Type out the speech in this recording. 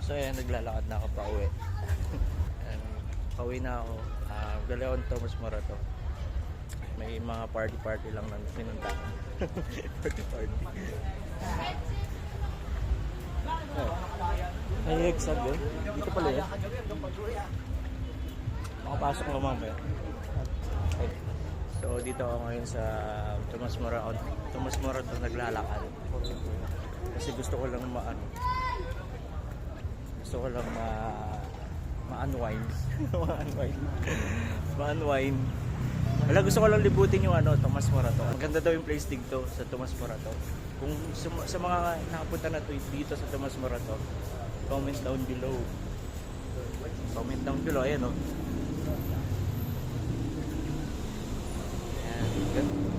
So ayan, naglalakad na ako pa uwi. And, pauwi na ako. Galawan Tomas Morato. May mga party lang na pinuntahan. party. Ay, exam yun? Dito pala yun. Makapasok mo mamaya. Okay. So dito ako ngayon sa Tomas Morato naglalakad. Kasi gusto ko lang ma-unwind. Ma-unwind. Wala, gusto ko lang libutin yung Tomas Morato. Maganda daw yung place dito sa Tomas Morato. Kung sa mga nakapunta na dito sa Tomas Morato, comment down below. Comment down below, ayan o. Ayan.